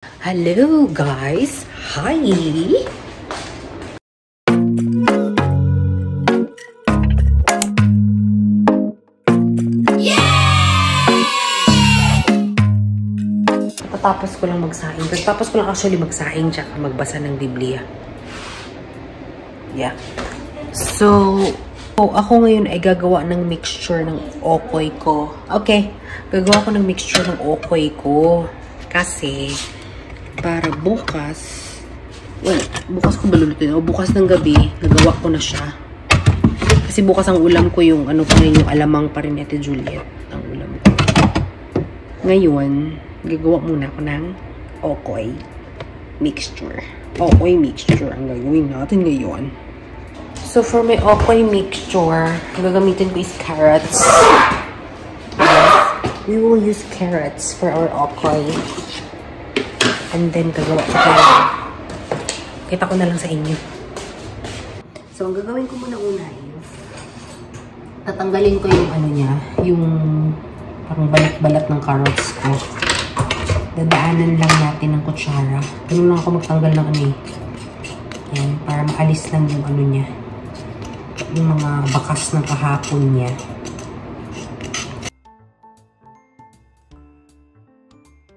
Hello guys! Hi! Tapos ko lang magsaing. Tapos ko lang actually magsaing tsaka magbasa ng Biblia. Yeah. So, ako ngayon ay gagawa ng mixture ng okoy ko. Okay. Gagawa ko ng mixture ng okoy ko. Kasi, para bukas, bukas ko balulutin. O bukas ng gabi, nagawa ko na siya. Kasi bukas ang ulam ko yung, ano pa rin, yung alamang pa rin ni Ate Juliet. Ang ulam ko. Ngayon, gagawa muna ako ng okoy mixture. Okoy mixture ang gagawin natin ngayon. So, for my okoy mixture, gagamitin ko is carrots. We will use carrots for our okoy. And then, gagawa ko tayo. Kita ko na lang sa inyo. So, ang gagawin ko muna una is, tatanggalin ko yung ano niya, yung parang balat-balat ng carrots ko. Dadaanan lang natin ng kutsara. Ganun lang ako magtanggal ng ano eh. Yan, para maalis lang yung ano niya. Yung mga bakas ng kahapon niya.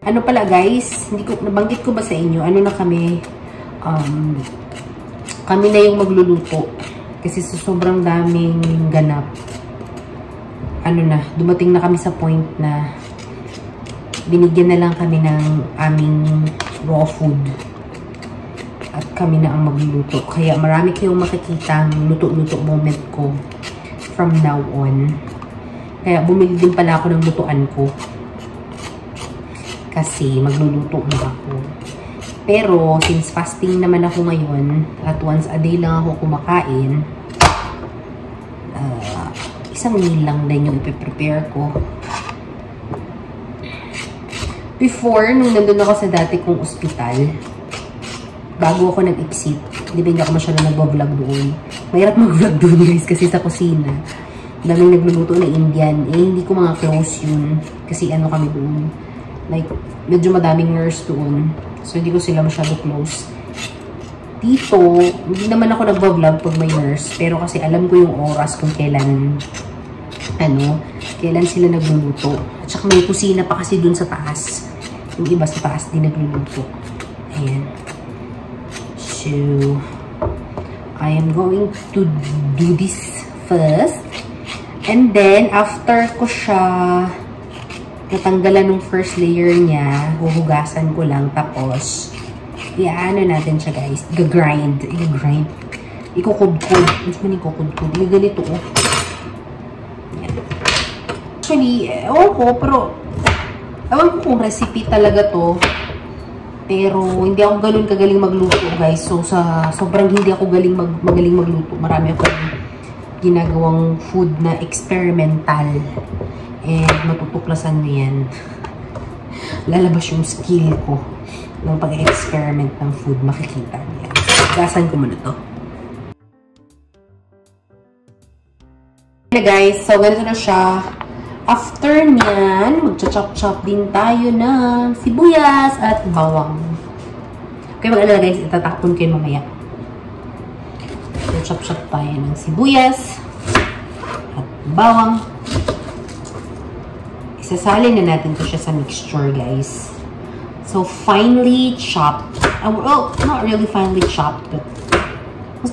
Ano pala guys, nabanggit ko ba sa inyo, ano na kami, kami na yung magluluto. Kasi sa sobrang daming ganap, ano na, dumating na kami sa point na binigyan na lang kami ng aming raw food. At kami na ang magluluto. Kaya marami kayong makikita ang luto-luto moment ko from now on. Kaya bumili din pala ako ng lutuan ko. Kasi magluluto na ako. Pero since fasting naman ako ngayon at once a day lang ako kumakain, isang meal lang din yung ipiprepare ko. Before, nung nandun ako sa dati kong ospital, bago ako nag-exit, di ba hindi ako masyado nag-vlog doon. Mahirap mag-vlog doon guys kasi sa kusina. Daming nagluluto na Indian. Eh, hindi ko mga close yun. Kasi ano kami doon. Like, medyo madaming nurse doon. So, hindi ko sila masyado close. Dito, hindi naman ako nag-vlog pag may nurse. Pero kasi alam ko yung oras kung kailan, kailan sila nagluluto. At saka may kusina pa kasi doon sa taas. Yung iba sa taas din nagluluto. Ayan. So, I am going to do this first. And then, after ko siya natanggalan ng first layer niya, huhugasan ko lang. Tapos, iaano natin siya guys. Igagrind. Ikukudkud. Mas man ikukudkud. Ganito oh. Ayan. Actually, ewan ko, pero ewan ko kung recipe talaga to. Pero, hindi ako ganun kagaling magluto, guys. So, sobrang hindi ako magaling magluto. Marami ako ginagawang food na experimental. And, matutuklasan niyo yan. Lalabas yung skill ko ng pag-experiment ng food. Makikita niyo yan. Gasan ko muna to. Okay, guys. So, ganito na siya. After nyan, magcha-chop-chop din tayo ng sibuyas at bawang. Okay, mag-alala guys, itatapon ko yun mamaya. Chop-chop tayo ng sibuyas at bawang. Isasalin na natin to siya sa mixture, guys. So, finely chopped. Well, not really finely chopped, but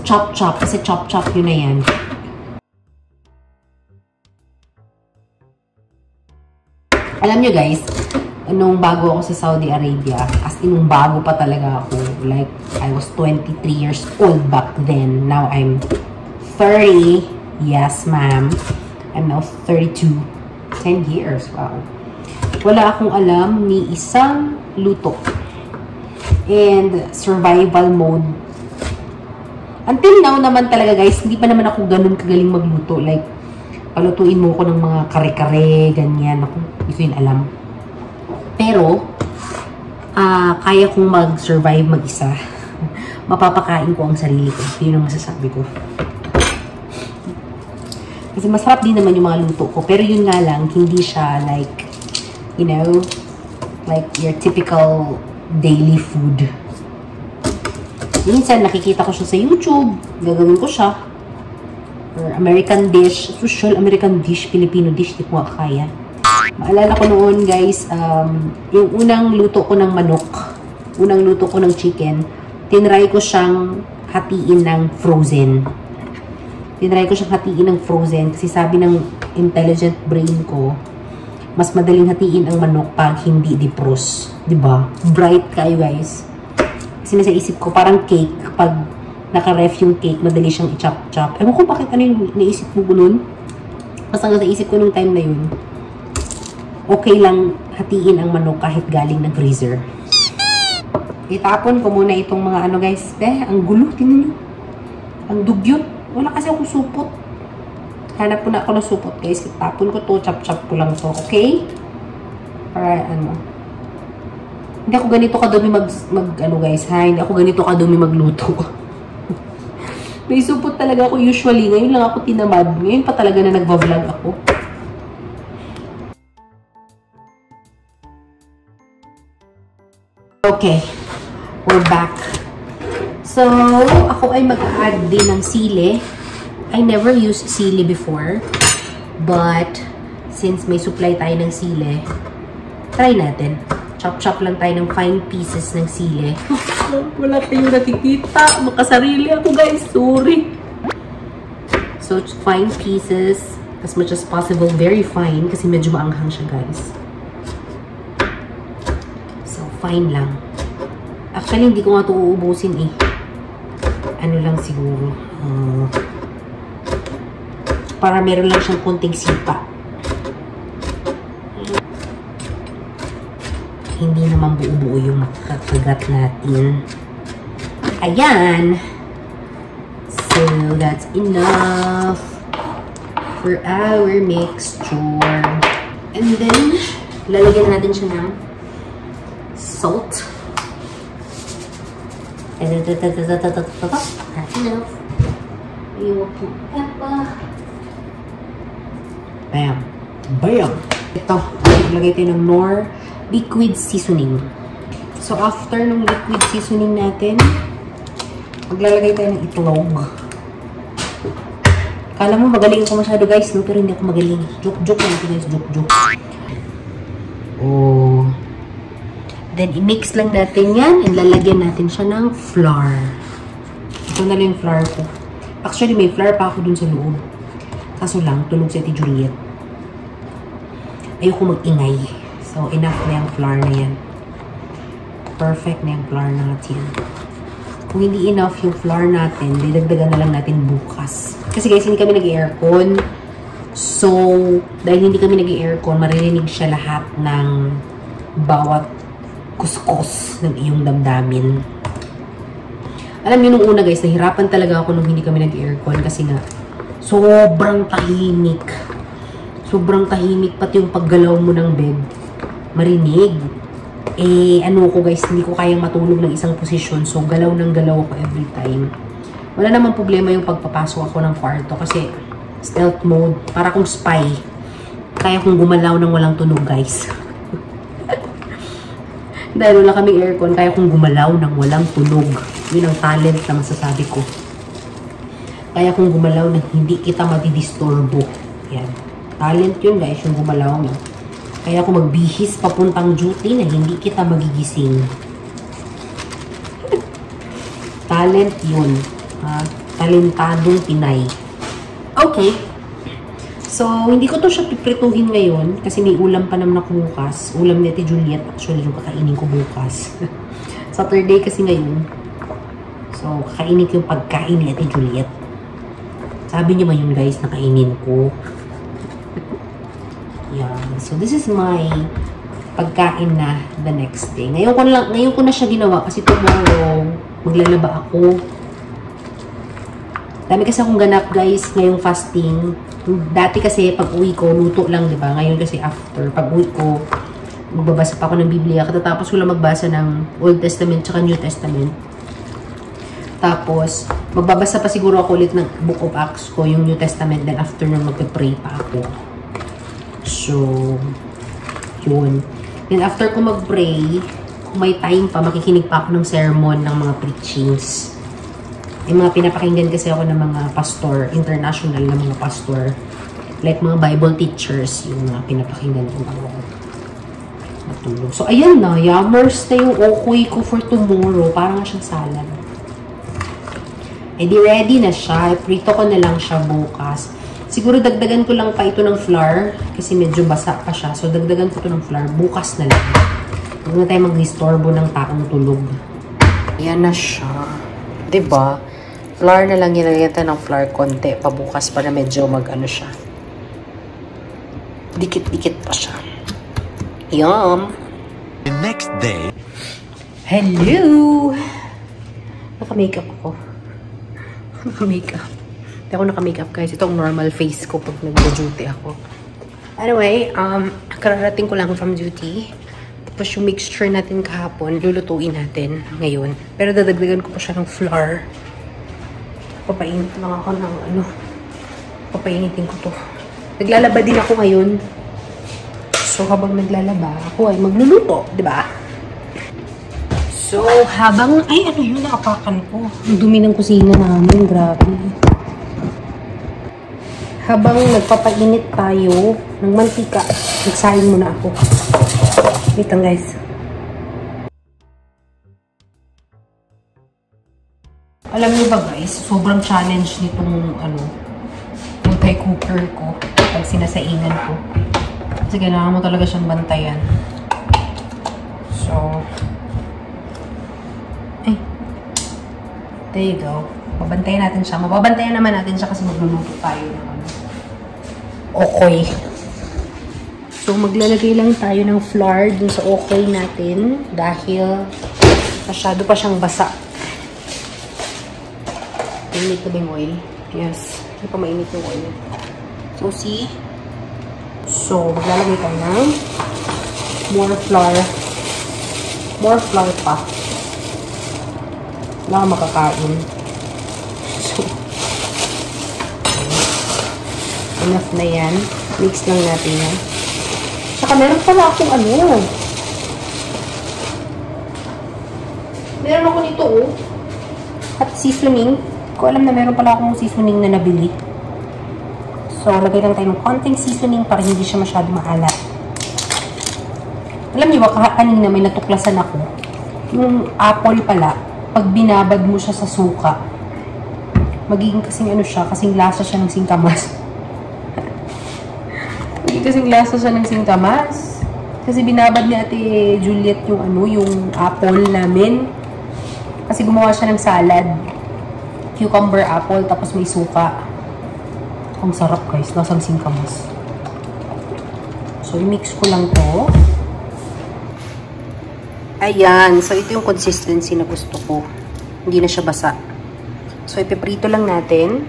chop-chop. Kasi chop-chop yun na yan. Alam nyo guys, nung bago ako sa Saudi Arabia, as in nung bago pa talaga ako, like, I was 23 years old back then. Now, I'm 30. Yes, ma'am. I'm now 32. 10 years. Wow. Wala akong alam ni isang luto. And, survival mode. Until now naman talaga guys, hindi pa naman ako ganun kagaling magluto. Like, palutuin mo ko ng mga kare-kare, ganyan. Ako, hindi ko yun alam. Pero, kaya kong mag-survive mag-isa. Mapapakain ko ang sarili ko. Yun ang masasabi ko. Kasi masarap din naman yung mga luto ko. Pero yun nga lang, hindi siya like, you know, like your typical daily food. Minsan, nakikita ko siya sa YouTube. Gagawin ko siya. Or American dish. Usual American dish. Filipino dish. Di ko kaya. Maalala ko noon, guys, yung unang luto ko ng manok. Unang luto ko ng chicken. Tinry ko siyang hatiin ng frozen. Kasi sabi ng intelligent brain ko, mas madaling hatiin ang manok pag hindi defrost. Diba? Bright kayo, guys. Kasi nasa isip ko, parang cake. Pag naka-ref yung cake, madali siyang i-chop-chop. Ewan ko bakit ano yung naisip mo nun. Basta nga sa isip ko nung time na yun, okay lang hatiin ang manok kahit galing ng freezer. Itapon ko muna itong mga ano, guys. Ang gulo, tingnan nyo. Ang dugyot. Wala kasi akong supot. Hanap po na ako ng supot, guys. Itapon ko to, chop-chop ko lang to, okay? Para ano. Hindi ako ganito kadumi ano guys, ha? Hindi ako ganito kadumi magluto. May supot talaga ako usually. Ngayon lang ako tinamad. Ngayon pa talaga na nagva-vlog ako. Okay. We're back. So, ako ay mag-add din ng sili. I never used sili before. But, since may supply tayo ng sili, try natin. Chop-chop lang tayo ng fine pieces ng sili. Wala kayong nakikita. Makasarili ako, guys. Sorry. So, fine pieces. As much as possible. Very fine. Kasi medyo maanghang siya, guys. So, fine lang. Actually, hindi ko nga ito uubusin eh. Ano lang siguro. Para meron lang siyang konting sipa. Hindi naman buo-buo yung makakagat natin. Ayan. So, that's enough for our mixture. And then, lalagyan natin siya ng salt. That's enough. Yung pepper. Bam. Bam! Ito, lagay tayo ng Knorr liquid seasoning. So, after ng liquid seasoning natin, maglalagay tayo ng itlog. Kala mo magaling ako masyado, guys, no? Pero hindi ako magaling. Joke lang ito, guys. Joke. Oh. Then, i-mix lang natin yan and lalagyan natin siya ng flour. Ito na lang yung flour ko. Actually, may flour pa ako dun sa loob. Kaso lang, tulog si Ate Juliet. Ayoko mag-ingay. So, enough na yung flour na yan. Perfect na yung flour natin. Kung hindi enough yung flour natin, didagdagan na lang natin bukas. Kasi guys, hindi kami nag-aircon. So, dahil hindi kami nag-aircon, maririnig siya lahat ng bawat kuskus ng iyong damdamin. Alam niyo, nung una guys, nahirapan talaga ako nung hindi kami nag-aircon kasi nga, sobrang tahimik. Sobrang tahimik, pati yung paggalaw mo ng bed. Marinig. Ano ko guys, hindi ko kayang matulog ng isang posisyon. So, galaw ng galaw ako every time. Wala namang problema yung pagpapasok ako ng kwarto kasi stealth mode. Para kung spy. Kaya kong gumalaw ng walang tunog, guys. Dahil wala kaming aircon, kaya kong gumalaw ng walang tunog. Yun ang talent na masasabi ko. Kaya kong gumalaw na hindi kita madidisturbo. Yan. Talent yun, guys, yung gumalaw mo. Kaya ako magbihis papuntang duty na hindi kita magigising. Talent yun. Talentadong Pinay. Okay. So, hindi ko to siya piprituhin ngayon kasi may ulam pa naman ako bukas. Ulam ni Ate Juliet. Actually, yung kakainin ko bukas. Saturday kasi ngayon. So, kakainin ko yung pagkain ni Ate Juliet. Sabi niya yun, guys, na kainin ko. Yan. So, this is my pagkain na the next day. Ngayon ko na siya ginawa kasi tomorrow maglalaba ako. Dami kasi akong ganap, guys, ngayong fasting. Dati kasi pag uwi ko, luto lang, diba? Ngayon kasi after, pag uwi ko, magbabasa pa ako ng Biblia. Katatapos ko lang magbasa ng Old Testament tsaka New Testament. Tapos, magbabasa pa siguro ako ulit ng Book of Acts ko, yung New Testament. Then after nun, magpe-pray pa ako. So, yun. Then after ko mag-pray, kung may time pa, makikinig pa ako ng sermon ng mga preachings. Yung mga pinapakinggan kasi ako ng mga pastor, international na mga pastor. Like mga Bible teachers, yung mga pinapakinggan ko ako matulog. So, ayan na. Yummers na yung okoy ko for tomorrow. Parang nga siyang salad. Eh, di ready na siya. Prito ko na lang siya bukas. Siguro dagdagan ko lang pa ito ng flour kasi medyo basa pa siya. So, dagdagan ko ito ng flour. Bukas na lang. Huwag na tayo mag-disturbo ng taong tulog. Ayan na siya. Diba? Flour na lang ginagyan tayo ng flour konti. Pabukas para medyo mag-ano siya. Dikit-dikit pa siya. Yum! The next day. Hello! Naka-makeup ako. Naka-makeup. Hindi ako naka-makeup guys. Ito ang normal face ko pag nag-duty ako. Anyway, kararating ko lang from duty. Tapos yung mixture natin kahapon, lulutuin natin ngayon. Pero dadagdagan ko pa siya ng flour. Papainit lang ako ng ano. Papainitin ko to. Naglalaba din ako ngayon. So, habang naglalaba, ako ay magluluto, di ba? So, habang... Ay, ano yun? Nakapakan ko. Ang dumi ng kusina namin. Grabe. Habang nagpapainit tayo ng mantika, nagsahin muna ako. Wait lang, guys. Alam niyo ba, guys, sobrang challenge nitong, multi-cooker ko pag sinasainan ko. Kasi kailangan mo talaga siyang bantayan. So, there you go. Babantayan natin siya. Mababantayan naman natin siya kasi magluluto tayo ng okoy. So, maglalagay lang tayo ng flour dun sa okoy natin dahil masyado pa siyang basa. Mainit na ba yung oil? Yes. Hindi pa mainit yung oil. So, see? So, maglalagay tayo ng more flour. More flour pa. Wala kang makakain. So, enough na yan. Mix lang natin yan. Saka meron pala akong meron ako nito, At seasoning. Ko alam na meron pala akong seasoning na nabili. So, lagay lang tayo ng konting seasoning para hindi siya masyado maalat. Alam niyo ba, kanina may natuklasan ako. Yung apple pala, pag binabad mo siya sa suka, magiging kasing siya, kasing lasa siya ng singkamas. Magiging kasing lasa siya ng singkamas. Kasi binabad ni Ate Juliet yung apple namin. Kasi gumawa siya ng salad. Cucumber apple, tapos may suka. Ang sarap guys, lasang singkamas. So, i-mix ko lang to. Ayan. So, ito yung consistency na gusto ko. Hindi na siya basa. So, ipiprito lang natin.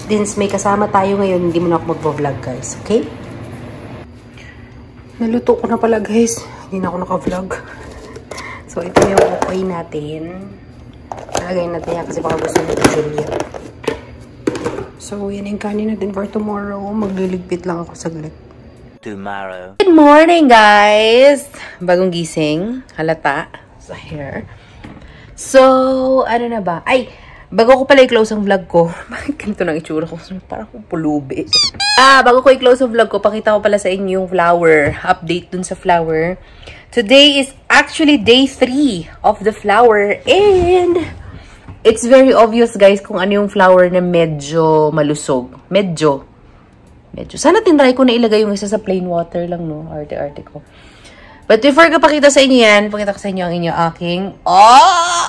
Since may kasama tayo ngayon, hindi mo na ako mag-vlog guys. Okay? Naluto ko na pala guys. Hindi na ako naka-vlog. So, ito yung okoy natin. Nalagay natin yan kasi baka gusto nito Juliet. So, yan yung kanin natin for tomorrow. Magliligpit lang ako saglit. Tomorrow. Good morning, guys! Bagong gising. Halata sa hair. So, ano na ba? Ay, bago ko pala i-close ang vlog ko. Bakit ganito nang itsura ko? Parang kung pulubi. Bago ko i-close ang vlog ko, pakita ko pala sa inyo yung flower. Update dun sa flower. Today is actually day 3 of the flower. And it's very obvious, guys, kung ano yung flower na medyo malusog. Medyo. Sana tinry ko na ilagay yung isa sa plain water lang, no? Arte-arte ko. But before ko pakita sa inyo yan, pakita ko sa inyo ang inyo aking... Oh!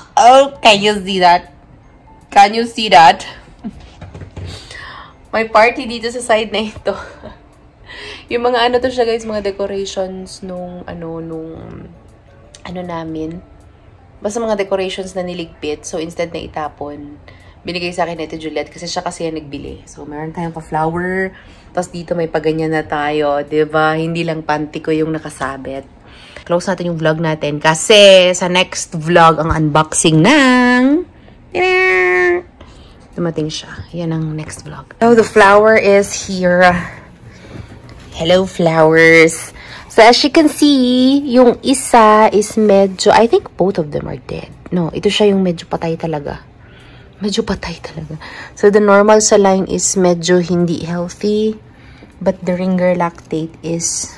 Can you see that? Can you see that? May party dito sa side na ito. Yung mga to siya, guys, mga decorations nung namin. Basta mga decorations na niligpit. So, instead na itapon, binigay sa akin ito Juliet kasi siya kasi yan nagbili. So, meron tayong pa-flower. Tapos dito may paganyan na tayo. Diba? Hindi lang panty ko yung nakasabit. Close natin yung vlog natin kasi sa next vlog ang unboxing ng... Dumating siya. Yan ang next vlog. So, the flower is here. Hello, flowers. So, as you can see, yung isa is medyo, I think both of them are dead. No, ito siya yung medyo patay talaga. Medyo patay talaga. So, the normal sa line is medyo hindi healthy. But the ringer lactate is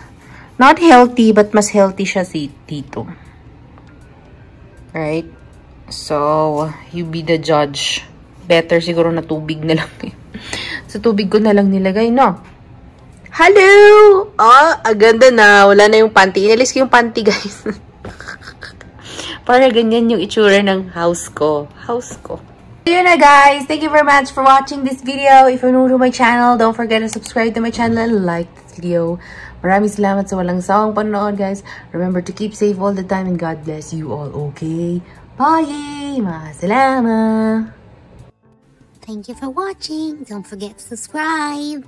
not healthy, but mas healthy siya si dito. Right? So, you be the judge. Better siguro na tubig na lang. So, tubig ko na lang nilagay, no? Hello! Oh, aganda na. Wala na yung panty. Inalis ko yung panty, guys. Para ganyan yung itsura ng house ko. Yun na, guys. Thank you very much for watching this video. If you're new to my channel, don't forget to subscribe to my channel and like this video. Maraming salamat sa walang sawang panonood, guys. Remember to keep safe all the time and God bless you all, okay? Bye! Salamat! Thank you for watching. Don't forget to subscribe.